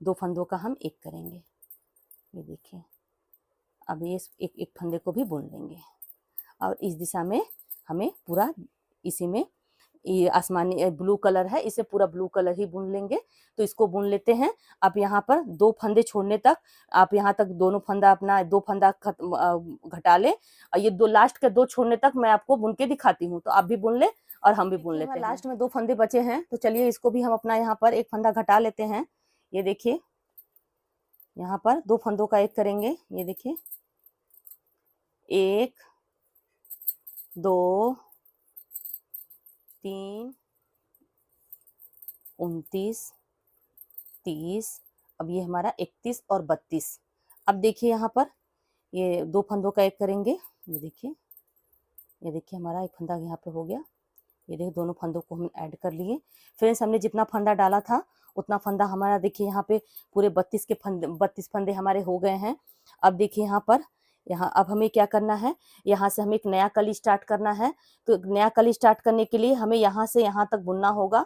2 फंदों का हम एक करेंगे। ये देखिए अब ये एक एक फंदे को भी बुन लेंगे और इस दिशा में हमें पूरा इसी में ये आसमानी ब्लू कलर है, इसे पूरा ब्लू कलर ही बुन लेंगे। तो इसको बुन लेते हैं। अब यहाँ पर 2 फंदे छोड़ने तक आप यहाँ तक दोनों फंदा अपना 2 फंदा घटा लें और ये 2 लास्ट के 2 छोड़ने तक मैं आपको बुन के दिखाती हूँ। तो आप भी बुन ले और हम भी बुन लेते हैं। लास्ट में 2 फंदे बचे हैं, तो चलिए इसको भी हम अपना यहाँ पर एक फंदा घटा लेते हैं। ये देखिए यहाँ पर 2 फंदों का एक करेंगे। ये देखिए 1 2 3 29 30 अब ये हमारा 31 और 32। अब देखिए यहाँ पर ये 2 फंदों का एक करेंगे। ये देखिए हमारा एक फंदा यहाँ पे हो गया। ये देखिए दोनों फंदों को हम ऐड कर लिए। फ्रेंड्स हमने जितना फंदा डाला था उतना फंदा हमारा देखिए यहाँ पे पूरे 32 फंदे हमारे हो गए हैं। अब देखिए यहाँ पर अब हमें क्या करना है, यहाँ से हमें एक नया कली स्टार्ट करना है। तो नया कली स्टार्ट करने के लिए हमें यहाँ से यहाँ तक बुनना होगा।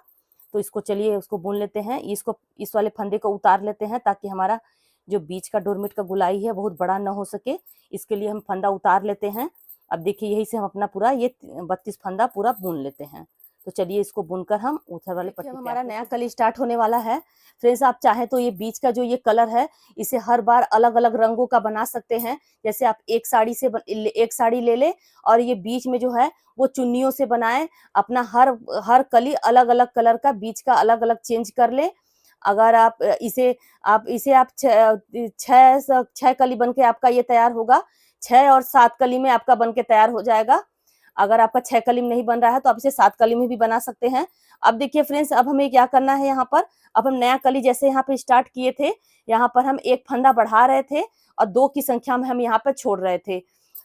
तो इसको चलिए उसको बुन लेते हैं। इसको इस वाले फंदे को उतार लेते हैं ताकि हमारा जो बीच का डोरमेट का गुलाई है बहुत बड़ा ना हो सके, इसके लिए हम फंदा उतार लेते हैं। अब देखिए यही से हम अपना पूरा ये 32 फंदा पूरा बुन लेते हैं। तो चलिए इसको बुनकर हम ऊपर वाले पट्टी पे हमारा नया कली स्टार्ट होने वाला है। फ्रेंड्स आप चाहे तो ये बीच का जो ये कलर है इसे हर बार अलग अलग रंगों का बना सकते हैं। जैसे आप एक साड़ी ले ले और ये बीच में जो है वो चुन्नियों से बनाए। अपना हर कली अलग अलग कलर का बीच का अलग अलग चेंज कर ले। अगर आप इसे छह कली बन के आपका ये तैयार होगा। 6 और 7 कली में आपका बन के तैयार हो जाएगा। अगर आपका 6 कली में नहीं बन रहा है तो आप इसे 7 कली में भी बना सकते हैं। अब देखिए फ्रेंड्स अब हमें क्या करना है, यहाँ पर अब हम नया कली जैसे यहाँ पे स्टार्ट किए थे, यहाँ पर हम एक फंदा बढ़ा रहे थे और 2 की संख्या में हम यहाँ पर छोड़ रहे थे।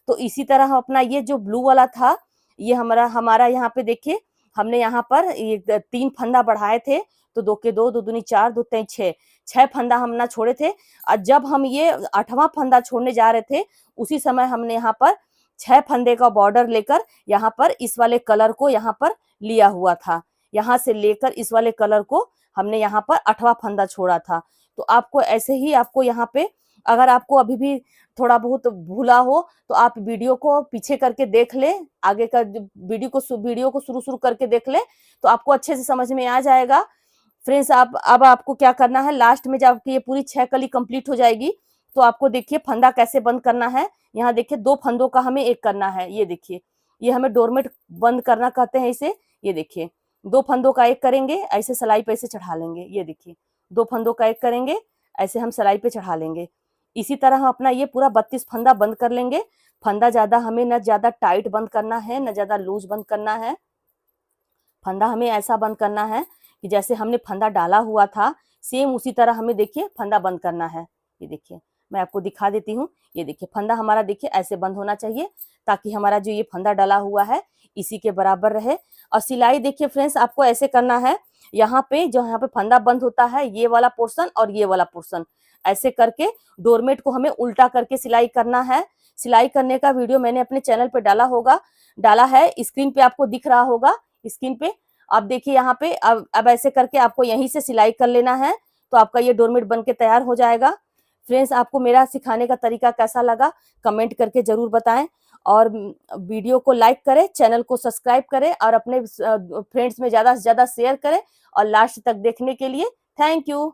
तो इसी तरह हम अपना ये जो ब्लू वाला था ये हमारा यहाँ पे देखिए हमने यहाँ पर ये 3 फंदा बढ़ाए थे। तो 2 के 2 2 दूनी 4 2 3 6 फंदा हम ना छोड़े थे। और जब हम ये 8वां फंदा छोड़ने जा रहे थे उसी समय हमने यहाँ पर 6 फंदे का बॉर्डर लेकर यहाँ पर इस वाले कलर को यहाँ पर लिया हुआ था। यहाँ से लेकर इस वाले कलर को हमने यहाँ पर 8वां फंदा छोड़ा था। तो आपको ऐसे ही आपको यहाँ पे अगर आपको अभी भी थोड़ा बहुत भूला हो तो आप वीडियो को पीछे करके देख ले, आगे का वीडियो को शुरू करके देख ले तो आपको अच्छे से समझ में आ जाएगा। फ्रेंड्स अब आपको क्या करना है, लास्ट में जब आपकी ये पूरी 6 कली कंप्लीट हो जाएगी तो आपको देखिए फंदा कैसे बंद करना है। यहाँ देखिए 2 फंदों का हमें एक करना है। ये देखिए ये हमें डोरमेट बंद करना कहते हैं इसे। ये देखिए 2 फंदों का एक करेंगे, ऐसे सिलाई पे ऐसे चढ़ा लेंगे। ये देखिए 2 फंदों का एक करेंगे, ऐसे हम सिलाई पे चढ़ा लेंगे। इसी तरह हम अपना ये पूरा 32 फंदा बंद कर लेंगे। फंदा ज्यादा हमें न ज्यादा टाइट बंद करना है न ज्यादा लूज बंद करना है। फंदा हमें ऐसा बंद करना है कि जैसे हमने फंदा डाला हुआ था सेम उसी तरह हमें देखिए फंदा बंद करना है। ये देखिए मैं आपको दिखा देती हूँ। ये देखिए फंदा हमारा देखिए ऐसे बंद होना चाहिए ताकि हमारा जो ये फंदा डाला हुआ है इसी के बराबर रहे। और सिलाई देखिए फ्रेंड्स आपको ऐसे करना है, यहाँ पे फंदा बंद होता है ये वाला पोर्शन और ये वाला पोर्शन ऐसे करके डोरमेट को हमें उल्टा करके सिलाई करना है। सिलाई करने का वीडियो मैंने अपने चैनल पे डाला है, स्क्रीन पे आपको दिख रहा होगा। स्क्रीन पे आप देखिए यहाँ पे अब ऐसे करके आपको यहीं से सिलाई कर लेना है तो आपका ये डोरमेट बन के तैयार हो जाएगा। फ्रेंड्स आपको मेरा सिखाने का तरीका कैसा लगा कमेंट करके जरूर बताएं और वीडियो को लाइक करें, चैनल को सब्सक्राइब करें और अपने फ्रेंड्स में ज्यादा से ज्यादा शेयर करें। और लास्ट तक देखने के लिए थैंक यू।